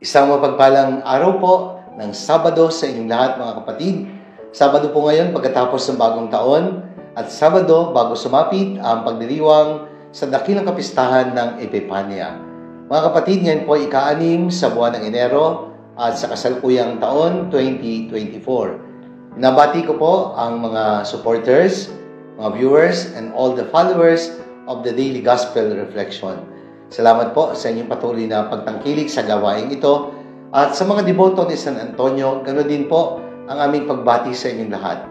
Isang mapagpalang araw po ng Sabado sa inyong lahat mga kapatid. Sabado po ngayon pagkatapos ng bagong taon at Sabado bago sumapit ang pagdiriwang sa dakilang kapistahan ng Epifania. Mga kapatid, ngayon po ika-6 sa buwan ng Enero at sa kasalukuyang taon 2024. Nabati ko po ang mga supporters, mga viewers, and all the followers of the Daily Gospel Reflection. Salamat po sa inyong patuloy na pagtangkilik sa gawaing ito at sa mga deboto ni San Antonio, ganoon din po ang aming pagbati sa inyong lahat.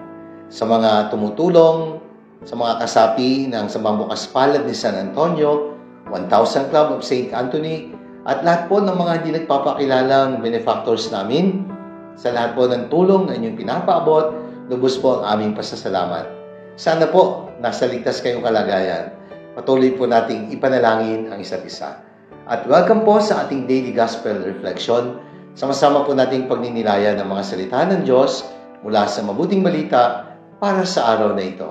Sa mga tumutulong, sa mga kasapi ng Sambang Bukas Palad ni San Antonio, 1000 Club of St. Anthony, at lahat po ng mga hindi nagpapakilalang benefactors namin, sa lahat po ng tulong na inyong pinapaabot, lubos po ang aming pasasalamat. Sana po nasa ligtas kayong kalagayan. Patuloy po nating ipanalangin ang isa't isa. At welcome po sa ating Daily Gospel Reflection. Sama-sama po nating pagninilayan ng mga salita ng Diyos mula sa mabuting balita para sa araw na ito.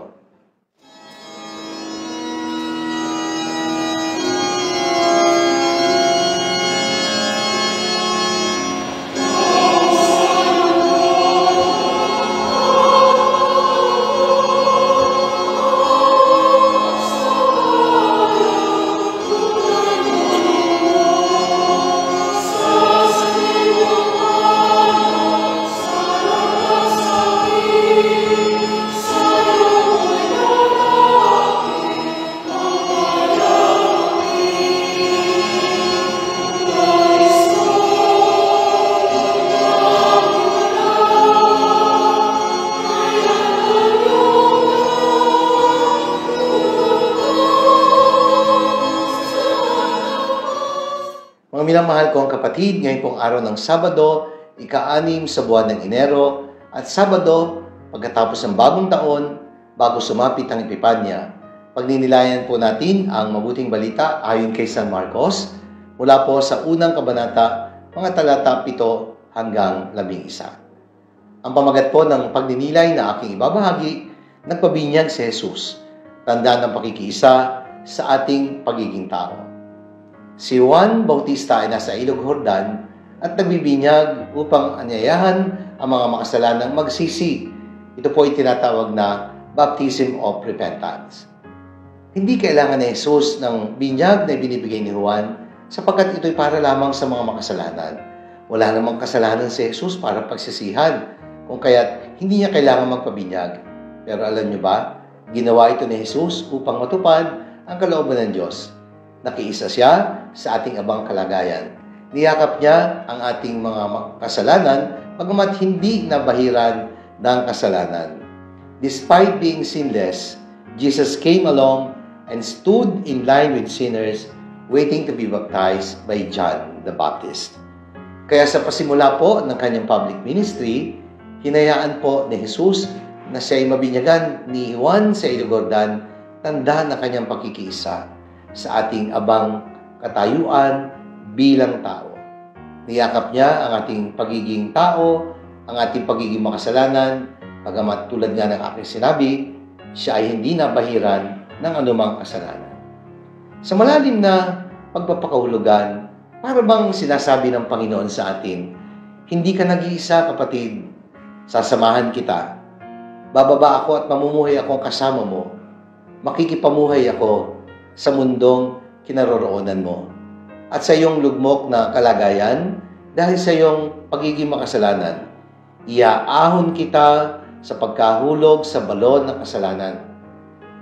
Mga minamahal kong kapatid, ngayon pong araw ng Sabado, ika-6 sa buwan ng Enero, at Sabado, pagkatapos ng bagong taon, bago sumapit ang Epifania. Pagninilayan po natin ang mabuting balita ayon kay San Marcos, mula po sa unang kabanata, mga talata 7 hanggang 11. Ang pamagat po ng pagninilay na aking ibabahagi, nagpabinyag si Jesus, tanda ng pakikiisa sa ating pagiging tao. Si Juan Bautista ay nasa Ilog Jordan at nagbibinyag upang anyayahan ang mga makasalanang magsisi. Ito po ay tinatawag na Baptism of Repentance. Hindi kailangan ni Jesus ng binyag na ibinibigay ni Juan sapagkat ito'y para lamang sa mga makasalanan. Wala namang kasalanan si Jesus para pagsisihan, kung kaya't hindi niya kailangan magpabinyag. Pero alam niyo ba, ginawa ito ni Jesus upang matupad ang kalooban ng Diyos. Nakiisa siya sa ating abang kalagayan. Niyakap niya ang ating mga kasalanan, bagamat hindi nabahiran ng kasalanan. Despite being sinless, Jesus came along and stood in line with sinners waiting to be baptized by John the Baptist. Kaya sa pasimula po ng kanyang public ministry, hinayaan po ni Jesus na siya'y mabinyagan ni Juan sa Ilog Jordan, tanda na kanyang pakikiisa sa ating abang katayuan bilang tao. Niyakap niya ang ating pagiging tao, ang ating pagiging makasalanan, bagamat tulad nga ng aking sinabi, siya ay hindi nabahiran ng anumang kasalanan. Sa malalim na pagpapakahulugan, para bang sinasabi ng Panginoon sa atin, hindi ka nag-iisa, kapatid, sasamahan kita. Bababa ako at mamumuhay akong kasama mo. Makikipamuhay ako sa mundong kinaroroonan mo. At sa iyong lugmok na kalagayan, dahil sa iyong pagiging makasalanan, iaahon kita sa pagkahulog sa balon ng kasalanan.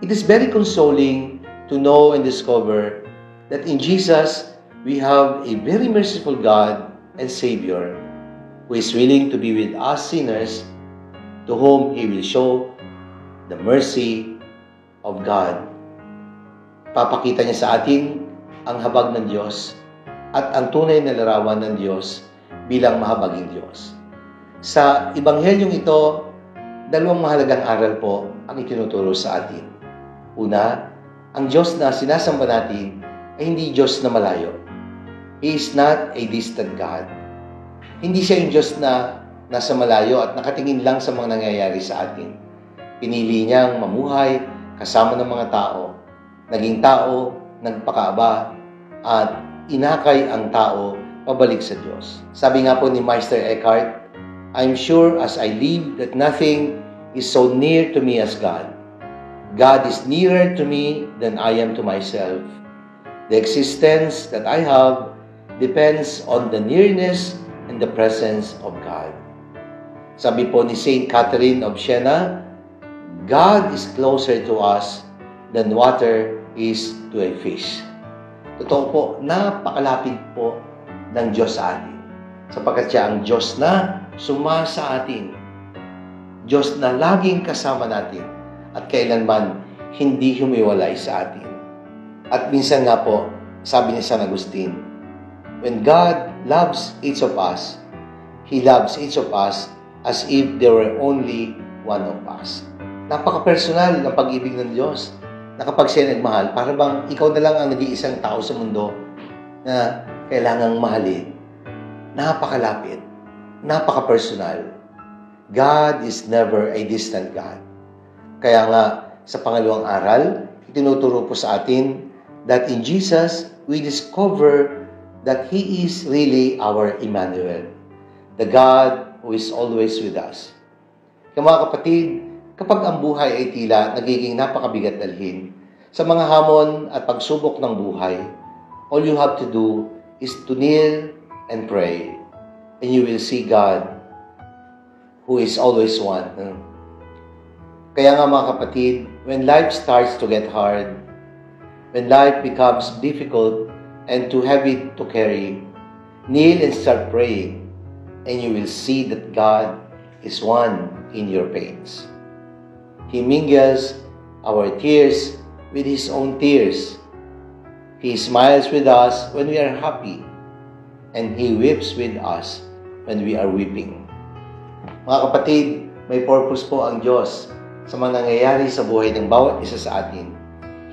It is very consoling to know and discover that in Jesus, we have a very merciful God and Savior who is willing to be with us sinners, to whom He will show the mercy of God. Papakita niya sa atin ang habag ng Diyos at ang tunay na larawan ng Diyos bilang mahabaging Diyos. Sa Ebanghelyong ito, dalawang mahalagang aral po ang itinuturo sa atin. Una, ang Diyos na sinasamba natin ay hindi Diyos na malayo. He is not a distant God. Hindi siya yung Diyos na nasa malayo at nakatingin lang sa mga nangyayari sa atin. Pinili niyang mamuhay kasama ng mga tao. Naging tao, nagpakaaba, at inakay ang tao pabalik sa Diyos. Sabi nga po ni Meister Eckhart, I'm sure as I live that nothing is so near to me as God. God is nearer to me than I am to myself. The existence that I have depends on the nearness and the presence of God. Sabi po ni Saint Catherine of Siena, God is closer to us than water is to a fish. Totoo po, napakalapit po ng Diyos sa atin. Sapagkat siya ang Diyos na sumasa atin. Diyos na laging kasama natin at kailanman hindi humiwalay sa atin. At minsan nga po, sabi ni San Agustin, when God loves each of us, He loves each of us as if there were only one of us. Napaka-personal ng pag-ibig ng Diyos na kapag siya nagmahal, para bang ikaw na lang ang nag-iisang tao sa mundo na kailangang mahalin. Napakalapit. Napaka-personal. God is never a distant God. Kaya nga, sa pangalawang aral, itinuturo po sa atin that in Jesus, we discover that He is really our Emmanuel, the God who is always with us. Kaya mga kapatid, kapag ang buhay ay tila nagiging napakabigat dalhin, sa mga hamon at pagsubok ng buhay, all you have to do is to kneel and pray, and you will see God who is always one. Kaya nga mga kapatid, when life starts to get hard, when life becomes difficult and too heavy to carry, kneel and start praying, and you will see that God is one in your pains. He mingles our tears with His own tears. He smiles with us when we are happy, and He weeps with us when we are weeping. Mga kapatid, may purpose po ang Diyos sa mga nangyayari sa buhay ng bawat isa sa atin.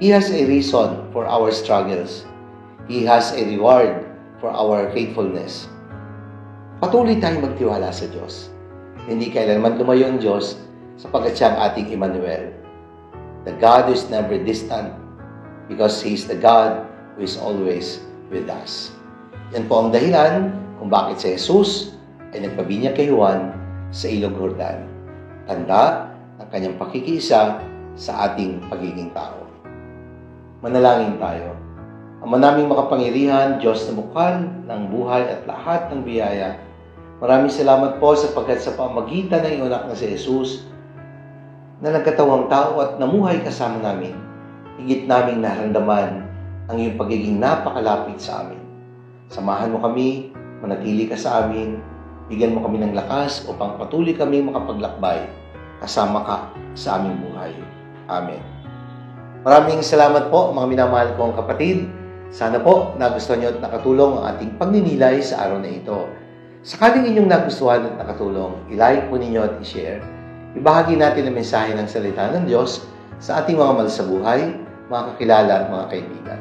He has a reason for our struggles. He has a reward for our faithfulness. Patuloy tayong magtiwala sa Diyos. Hindi kailanman lumayo ang Diyos sapagkat siya ang ating Emmanuel. The God who is never distant because He is the God who is always with us. Yan po ang dahilan kung bakit si Jesus ay nagpabinyag kay Juan sa Ilog Jordan. Tanda ng kanyang pakikiisa sa ating pagiging tao. Manalangin tayo. Ang manaming makapangyarihan, Diyos na bukal ng buhay at lahat ng biyaya, maraming salamat po sapagkat sa pamagitan ng iyong anak na si Jesus na nagkatawang tao at namuhay kasama namin, higit naming naramdaman ang iyong pagiging napakalapit sa amin. Samahan mo kami, manatili ka sa amin, bigyan mo kami ng lakas upang patuloy kami makapaglakbay kasama ka sa aming buhay. Amen. Maraming salamat po mga minamahal kong kapatid. Sana po nagustuhan niyo at nakatulong ang ating pagninilay sa araw na ito. Sakaling inyong nagustuhan at nakatulong, i-like po ninyo at i-share. Ibahagi natin ang mensahe ng salita ng Diyos sa ating mga mahal sa buhay, mga kakilala at mga kaibigan.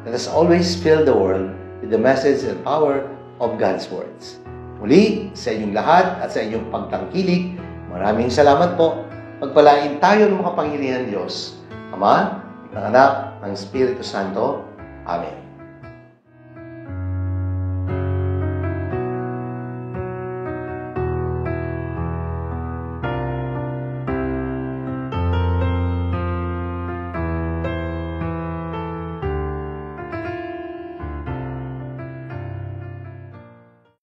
Let us always fill the world with the message and power of God's words. Muli, sa inyong lahat at sa inyong pagtangkilik, maraming salamat po. Pagpalain tayo ng makapangyarihan Diyos, Ama, ng Anak, ng Espiritu Santo. Amen.